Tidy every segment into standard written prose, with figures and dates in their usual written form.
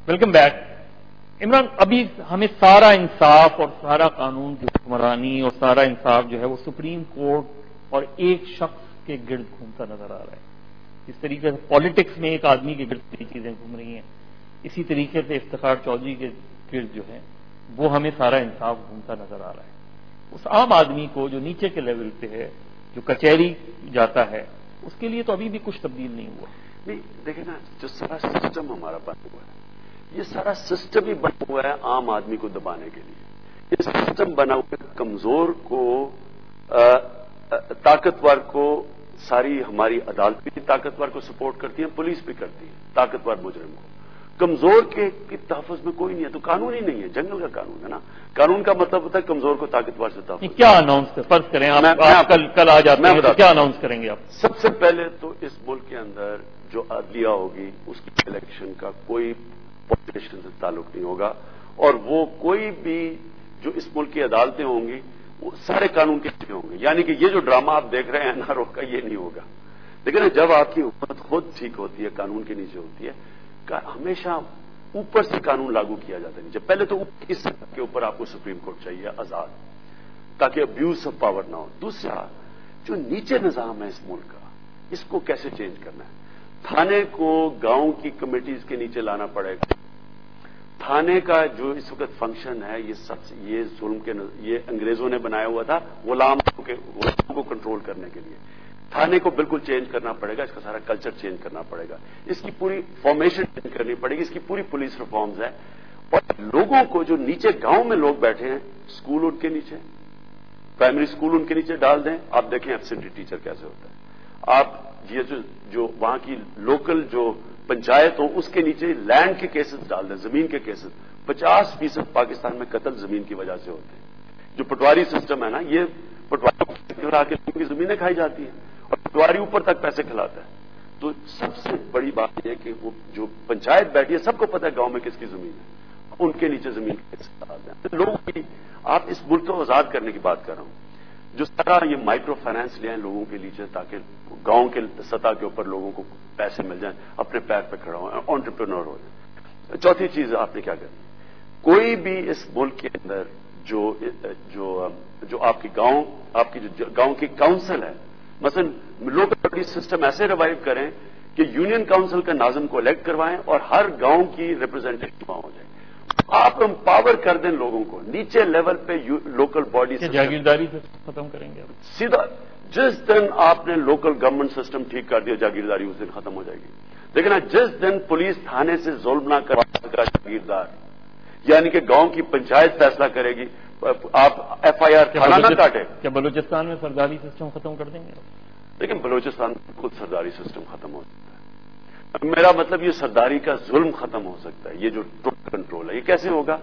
Welcome back. Imran, ابھی ہمیں سارا انصاف اور سارا قانون کی حکمرانی اور سارا انصاف جو ہے وہ سپریم کورٹ اور ایک شخص کے گرد گھومتا نظر آ رہا ہے. اس طریقے سے پالیٹکس میں ایک آدمی کے گرد یہ چیزیں گھوم رہی ہیں، اسی طریقے سے افتخار چودھری کے گرد جو ہے وہ ہمیں سارا انصاف گھومتا نظر آ رہا ہے. اس عام آدمی کو جو نیچے کے لیول پہ ہے، جو کچہری جاتا ہے، اس کے لیے تو ابھی بھی کچھ تبدیل نہیں ہوا. نہیں دیکھیں نا، جو سارا سسٹم ہمارا بنا ہوا ہے، یہ سارا سسٹم ہی بنا ہوا ہے عام آدمی کو دبانے کے لیے. یہ سسٹم بنا ہوا ہے کمزور کو، طاقتور کو. ساری ہماری عدالت بھی طاقتور کو سپورٹ کرتی ہے، پولیس بھی کرتی ہے طاقتور مجرم کو. کمزور کے تحفظ میں کوئی نہیں ہے، تو قانون ہی نہیں ہے. جنگل کا قانون ہے نا. قانون کا مطلب ہوتا ہے کمزور کو طاقتور سے تحفظ. کیا اناؤنس فرض کریں آپ کل آ جاتے ہیں تو کیا اناؤنس کریں گے آپ؟ سب سے پہلے تو اس ملک کے اندر جو عدلیہ ہوگی اس کی الیکشن کا کوئی پولیٹیشن سے تعلق نہیں ہوگا، اور وہ کوئی بھی جو اس ملک کی عدالتیں ہوں گی وہ سارے قانون کے نیچے ہوں گے. یعنی کہ یہ جو ڈرامہ آپ دیکھ رہے ہیں نہ روکا، یہ نہیں ہوگا. لیکن جب آپ کی حکومت خود ٹھیک ہوتی ہے، قانون کے نیچے ہوتی ہے، ہمیشہ اوپر سے قانون لاگو کیا جاتا ہے نیچے. پہلے تو اس سطح کے اوپر آپ کو سپریم کورٹ چاہیے آزاد، تاکہ ابیوز آف پاور نہ ہو. دوسرا، جو نیچے نظام ہے اس ملک کا، اس کو کیسے چینج کرنا ہے. تھانے کو گاؤں کی کمیٹیز کے نیچے لانا پڑے گا. تھانے کا جو اس وقت فنکشن ہے، یہ ظلم کے یہ انگریزوں نے بنایا ہوا تھا غلاموں کو کنٹرول کرنے کے لیے. تھانے کو بالکل چینج کرنا پڑے گا. اس کا سارا کلچر چینج کرنا پڑے گا. اس کی پوری فارمیشن چینج کرنی پڑے گی. اس کی پوری پولیس ریفارمز ہے. اور لوگوں کو جو نیچے گاؤں میں لوگ بیٹھے ہیں، اسکول ان کے نیچے، پرائمری اسکول ان کے نیچے ڈال دیں. آپ دیکھیں ایبسینٹی ٹیچر کیسے ہوتا ہے. آپ یہ جو وہاں کی لوکل جو پنچایت ہو اس کے نیچے لینڈ کے کیسز ڈال دیں، زمین کے کیسز. 50% پاکستان میں قتل زمین کی وجہ سے ہوتے ہیں. جو پٹواری سسٹم ہے نا، یہ پٹواری کرا کے لوگوں کی زمینیں کھائی جاتی ہیں اور پٹواری اوپر تک پیسے کھلاتا ہے. تو سب سے بڑی بات یہ ہے کہ وہ جو پنچایت بیٹھی ہے، سب کو پتا ہے گاؤں میں کس کی زمین ہے، ان کے نیچے زمین کیسے ڈال دیں. لوگوں کی، آپ اس ملک کو آزاد کرنے کی بات کر رہا ہوں. جو طرح یہ مائکرو فائنانس لے آئیں لوگوں کے لیے، تاکہ گاؤں کے سطح کے اوپر لوگوں کو پیسے مل جائیں، اپنے پیر پہ کھڑا ہو، انٹرپرینور ہو جائیں. چوتھی چیز آپ نے کیا کرنی، کوئی بھی اس ملک کے اندر جو آپ کی گاؤں کی کاؤنسل ہے، مثلا لوکل باڈی سسٹم ایسے ریوائو کریں کہ یونین کاؤنسل کا ناظم کو الیکٹ کروائیں اور ہر گاؤں کی ریپرزینٹیشن وہاں ہو جائے. آپ امپاور کر دیں لوگوں کو نیچے لیول پہ. لوکل باڈی جاگیرداری سے ختم کریں گے سیدھا. جس دن آپ نے لوکل گورنمنٹ سسٹم ٹھیک کر دیا، جاگیرداری اس دن ختم ہو جائے گی. لیکن جس دن پولیس تھانے سے ظلم نہ کروا سکا جاگیردار، یعنی کہ گاؤں کی پنچایت فیصلہ کرے گی، آپ ایف آئی آر تھانہ نہ کاٹے. کیا بلوچستان میں سرداری سسٹم ختم کر دیں گے؟ لیکن بلوچستان میں خود سرداری سسٹم ختم ہو سکتا ہے. میرا مطلب یہ سرداری کا ظلم ختم ہو سکتا ہے. یہ جو ٹوٹل کنٹرول ہے یہ کیسے ہوگا؟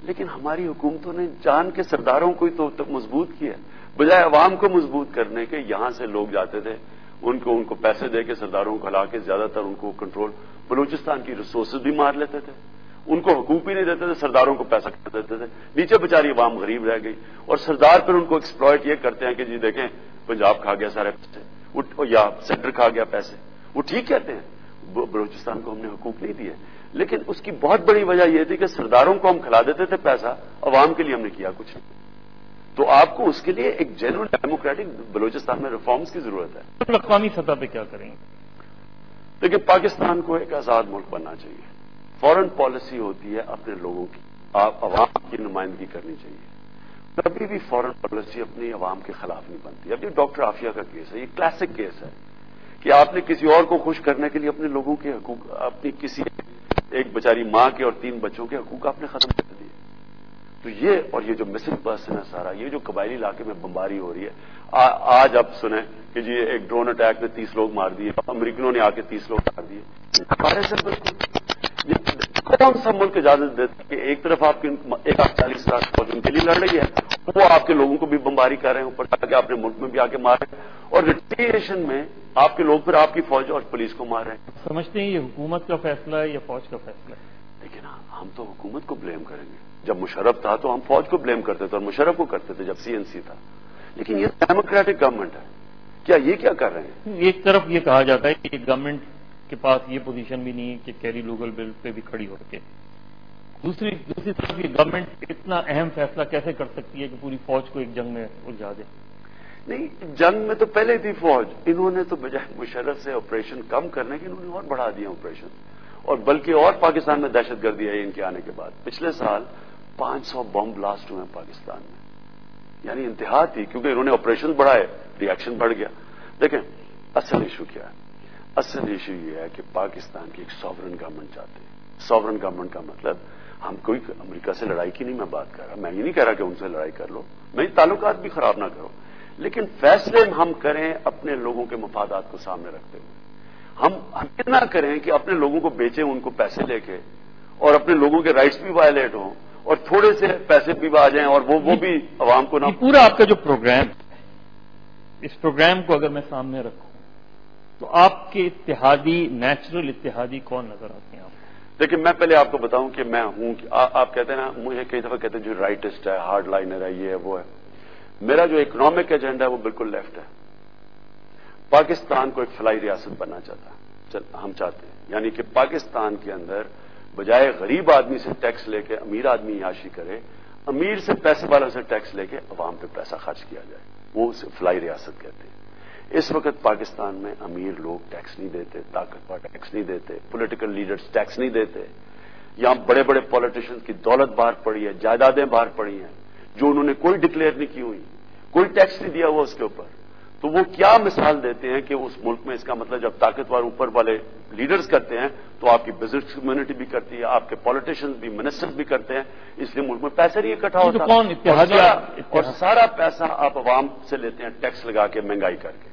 لیکن ہماری حکومتوں نے جان کے سرداروں کو ہی تو مضبوط کیا ہے، بجائے عوام کو مضبوط کرنے کے. یہاں سے لوگ جاتے تھے، ان کو پیسے دے کے سرداروں کو ہلا کے زیادہ تر ان کو کنٹرول. بلوچستان کی ریسورسز بھی مار لیتے تھے، ان کو حقوق بھی نہیں دیتے تھے، سرداروں کو پیسہ کر دیتے تھے. نیچے بیچاری عوام غریب رہ گئی، اور سردار پھر ان کو ایکسپلائٹ یہ کرتے ہیں کہ جی دیکھیں پنجاب کھا گیا سارے پیسے، یا سینٹر کھا گیا پیسے. وہ ٹھیک کہتے ہیں، بلوچستان کو ہم نے حقوق نہیں دیے. لیکن اس کی بہت بڑی وجہ یہ تھی کہ سرداروں کو ہم کھلا دیتے تھے پیسہ، عوام کے لیے ہم نے کیا کچھ نہیں. تو آپ کو اس کے لیے ایک جینوئن ڈیموکریٹک بلوچستان میں ریفارمز کی ضرورت ہے. اقوامی سطح پہ کیا کریں گے؟ دیکھیں، پاکستان کو ایک آزاد ملک بننا چاہیے. فورن پالیسی ہوتی ہے اپنے لوگوں کی، عوام کی نمائندگی کرنی چاہیے. کبھی بھی فورن پالیسی اپنی عوام کے خلاف نہیں بنتی. اب یہ ڈاکٹر عافیہ کا کیس ہے، یہ کلاسک کیس ہے کہ آپ نے کسی اور کو خوش کرنے کے لیے اپنے لوگوں کے حقوق، اپنی کسی ایک بیچاری ماں کے اور 3 بچوں کے حقوق آپ نے ختم کر دیے. تو یہ جو مسنگ پرسن ہے سارا، یہ جو قبائلی علاقے میں بمباری ہو رہی ہے. آج آپ سنیں کہ جی ایک ڈرون اٹیک میں 30 لوگ مار دیے، امریکنوں نے آ کے 30 لوگ مار دیے. ہمارے سے بالکل کون سا ملک اجازت دیتا کہ ایک طرف آپ کی 40 لاکھ فوج ان کے لیے لڑ رہی ہے، وہ آپ کے لوگوں کو بھی بمباری کر رہے ہیں، اوپر تک اپنے ملک میں بھی آ کے مار رہے ہیں، اور ریٹیلیشن میں آپ کے لوگ پھر آپ کی فوج اور پولیس کو مار رہے ہیں. سمجھتے ہیں یہ حکومت کا فیصلہ ہے یا فوج کا فیصلہ ہے؟ دیکھیں نا، ہم تو حکومت کو بلیم کریں گے. جب مشرف تھا تو ہم فوج کو بلیم کرتے تھے اور مشرف کو کرتے تھے جب CNC تھا. لیکن یہ ڈیموکریٹک گورنمنٹ ہے، کیا یہ کیا کر رہے ہیں؟ ایک طرف یہ کہا جاتا ہے کہ گورنمنٹ کے پاس یہ پوزیشن بھی نہیں ہے کہ کیری لوگل بل پہ بھی کھڑی ہو سکے. دوسری طرف یہ گورنمنٹ اتنا اہم فیصلہ کیسے کر سکتی ہے کہ پوری فوج کو ایک جنگ میں الجھا دے؟ نہیں، جنگ میں تو پہلے تھی فوج، انہوں نے تو بجائے مشرف سے آپریشن کم کرنے کے انہوں نے اور بڑھا دیا آپریشن، اور بلکہ اور پاکستان میں دہشت گردی آئی ان کے آنے کے بعد۔ پچھلے سال 500 بم بلاسٹ ہوئے ہیں پاکستان میں، یعنی انتہا تھی، کیونکہ انہوں نے آپریشن بڑھائے، ری ایکشن بڑھ گیا۔ دیکھیں اصل ایشو کیا ہے؟ اصل ایشو یہ ہے کہ پاکستان کی ایک سوورن گورنمنٹ چاہتے ہیں۔ سوورن گورنمنٹ کا مطلب ہم کوئی امریکہ سے لڑائی کی نہیں میں بات کر رہا، میں یہ نہیں کہہ رہا کہ ان سے لڑائی کر لو، میں تعلقات بھی خراب نہ کرو، لیکن فیصلے ہم کریں اپنے لوگوں کے مفادات کو سامنے رکھتے ہوئے۔ ہم اتنا کریں کہ اپنے لوگوں کو بیچیں ان کو پیسے لے کے، اور اپنے لوگوں کے رائٹس بھی وائلیٹ ہوں، اور تھوڑے سے پیسے بھی آ جائیں، اور وہ بھی عوام کو نہ۔ پورا آپ کا جو پروگرام، اس پروگرام کو اگر میں سامنے رکھوں تو آپ کے اتحادی، نیچرل اتحادی کون نظر آتے ہیں آپ؟ دیکھیں میں پہلے آپ کو بتاؤں کہ میں ہوں، آپ کہتے ہیں نا، مجھے کئی دفعہ کہتے ہیں جو رائٹسٹ ہے، ہارڈ لائنر ہے، یہ ہے وہ ہے۔ میرا جو اکنامک ایجنڈا ہے وہ بالکل لیفٹ ہے۔ پاکستان کو ایک فلاحی ریاست بننا چاہتا ہے، ہم چاہتے ہیں، یعنی کہ پاکستان کے اندر بجائے غریب آدمی سے ٹیکس لے کے امیر آدمی عیاشی کرے، امیر سے پیسے والا سے ٹیکس لے کے عوام پہ پیسہ خرچ کیا جائے، وہ اسے فلاحی ریاست کہتے ہیں۔ اس وقت پاکستان میں امیر لوگ ٹیکس نہیں دیتے، طاقتور ٹیکس نہیں دیتے، پولیٹیکل لیڈرز ٹیکس نہیں دیتے، یہاں بڑے بڑے پولیٹیشینز کی دولت باہر پڑی ہے، جائیدادیں باہر پڑی ہیں جو انہوں نے کوئی ڈکلیئر نہیں کی ہوئی، کوئی ٹیکس نہیں دیا ہوا اس کے اوپر۔ تو وہ کیا مثال دیتے ہیں کہ اس ملک میں، اس کا مطلب جب طاقتور اوپر والے لیڈرز کرتے ہیں تو آپ کی بزنس کمیونٹی بھی کرتی ہے، آپ کے پولیٹیشینز بھی، منسٹرز بھی کرتے ہیں، اس لیے ملک میں پیسہ نہیں اکٹھا ہوتا، اور سارا پیسہ آپ عوام سے لیتے ہیں ٹیکس لگا کے، مہنگائی کر کے۔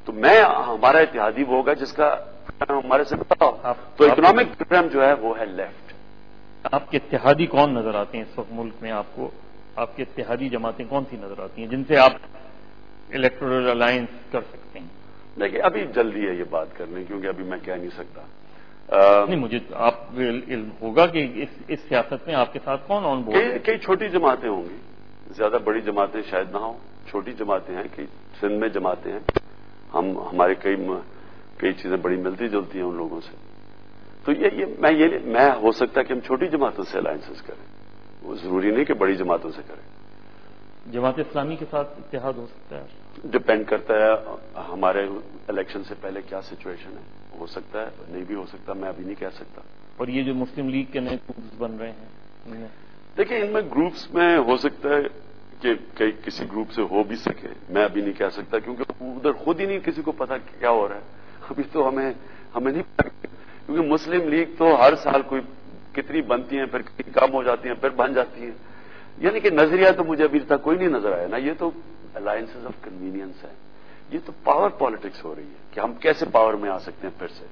تو ہمارا اتحادی وہ ہوگا جس کا ہمارے سے بتاؤ، تو اکنامک پروگرام جو ہے وہ ہے لیفٹ۔ آپ کے اتحادی کون نظر آتے ہیں اس وقت ملک میں؟ آپ کو آپ کے اتحادی جماعتیں کون سی نظر آتی ہیں جن سے آپ الیکٹورل الائنس کر سکتے ہیں؟ دیکھیے ابھی جلدی ہے یہ بات کرنے، کیونکہ ابھی میں کہہ نہیں سکتا۔ نہیں، مجھے آپ علم ہوگا کہ اس سیاست میں آپ کے ساتھ کون آن بورڈ ہے؟ کئی چھوٹی جماعتیں ہوں گی، زیادہ بڑی جماعتیں شاید نہ ہوں، چھوٹی جماعتیں ہیں، کہ سندھ میں جماعتیں ہیں، ہمارے کئی چیزیں بڑی ملتی جلتی ہیں ان لوگوں سے۔ تو میں ہو سکتا ہے کہ ہم چھوٹی جماعتوں سے الائنسز کریں، وہ ضروری نہیں کہ بڑی جماعتوں سے کریں۔ جماعت اسلامی کے ساتھ اتحاد ہو سکتا ہے؟ ڈپینڈ کرتا ہے ہمارے الیکشن سے پہلے کیا سچویشن ہے، ہو سکتا ہے، نہیں بھی ہو سکتا، میں ابھی نہیں کہہ سکتا۔ اور یہ جو مسلم لیگ کے نئے گروپس بن رہے ہیں، دیکھیں ان میں گروپس میں ہو سکتا ہے کہ کسی گروپ سے ہو بھی سکے، میں ابھی نہیں کہہ سکتا، کیونکہ ادھر خود ہی نہیں کسی کو پتا کیا ہو رہا ہے ابھی تو ہمیں نہیں پتا، کیونکہ مسلم لیگ تو ہر سال کوئی کتنی بنتی ہیں، پھر کتنی کم ہو جاتی ہیں، پھر بن جاتی ہیں، یعنی کہ نظریہ تو مجھے ابھی تک کوئی نہیں نظر آیا نا۔ یہ تو الائنسز آف کنوینئنس ہے، یہ تو پاور پالیٹکس ہو رہی ہے کہ ہم کیسے پاور میں آ سکتے ہیں پھر سے۔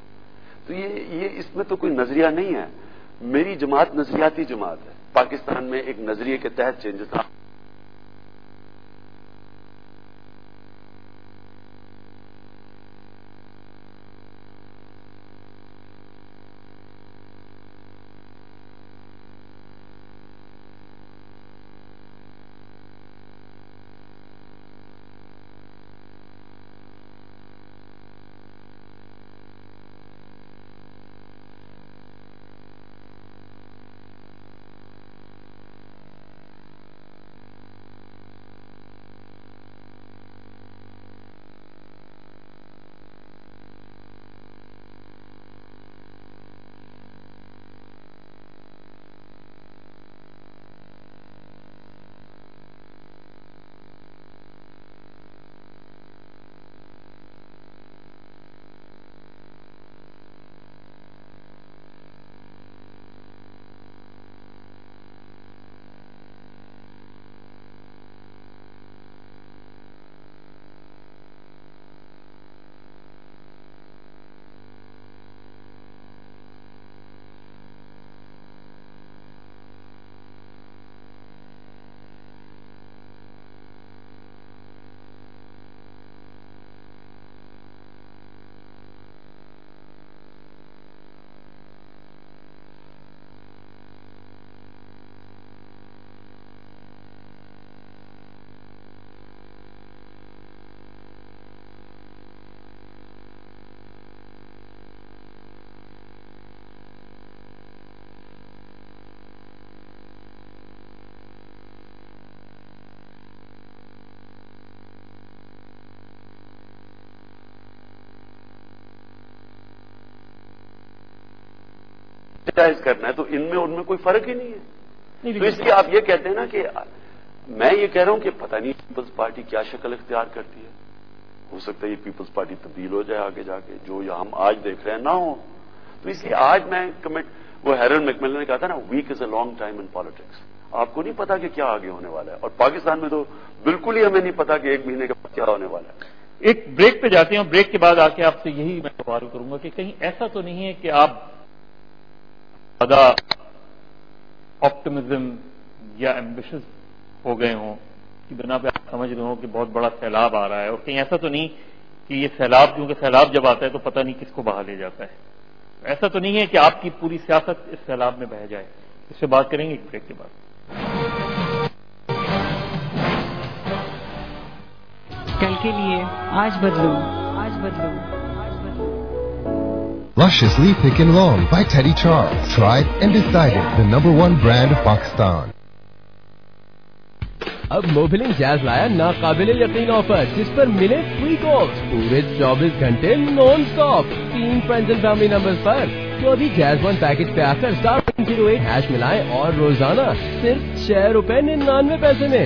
تو یہ اس میں تو کوئی نظریہ نہیں ہے۔ میری جماعت نظریاتی جماعت ہے، پاکستان میں ایک نظریے کے تحت چینجز سینسٹائز کرنا ہے تو ان میں کوئی فرق ہی نہیں ہے. تو اس لیے آپ یہ کہتے ہیں نا کہ میں یہ کہہ رہا ہوں کہ پتہ نہیں پیپلز پارٹی کیا شکل اختیار کرتی ہے. ہو سکتا ہے یہ پیپلز پارٹی تبدیل ہو جائے آگے جا کے, جو ہم آج دیکھ رہے ہیں نہ ہو. تو اس لیے آج میں وہ ہیرلڈ میکملن نے کہا تھا نا, week is a long time in politics. آپ کو نہیں پتا کہ کیا آگے ہونے والا ہے, اور پاکستان میں تو بالکل ہی ہمیں نہیں پتا کہ ایک مہینے کا کیا ہونے والا ہے. ایک بریک پہ جاتے ہیں, اور بریک کے بعد آ کے آپ سے یہی میں سوال کروں گا کہ کہیں ایسا تو نہیں ہے کہ آپ زیادہ آپٹمزم یا ایمبیشس ہو گئے ہوں کہ بنا پہ آپ سمجھ رہے ہوں کہ بہت بڑا سیلاب آ رہا ہے, اور کہیں ایسا تو نہیں کہ یہ سیلاب, کیونکہ سیلاب جب آتا ہے تو پتہ نہیں کس کو بہا لے جاتا ہے. ایسا تو نہیں ہے کہ آپ کی پوری سیاست اس سیلاب میں بہہ جائے. اس سے بات کریں گے ایک بریک کے بعد. کل کے لیے آج بدلو, آج بدلو, آج بدلو. Lusciously Thick and Long by Teddy Charles. Tried and decided the #1 brand of Pakistan. اب موبلنگ جاز لایا ناقابل یقین آفر جس پر ملے فری کالز پورے 24 گھنٹے non stop 3 friends and family number پر. تو ابھی جاز 1 پیکج پہ آ کر *08# ملائیں اور روزانہ صرف ₹6.99 میں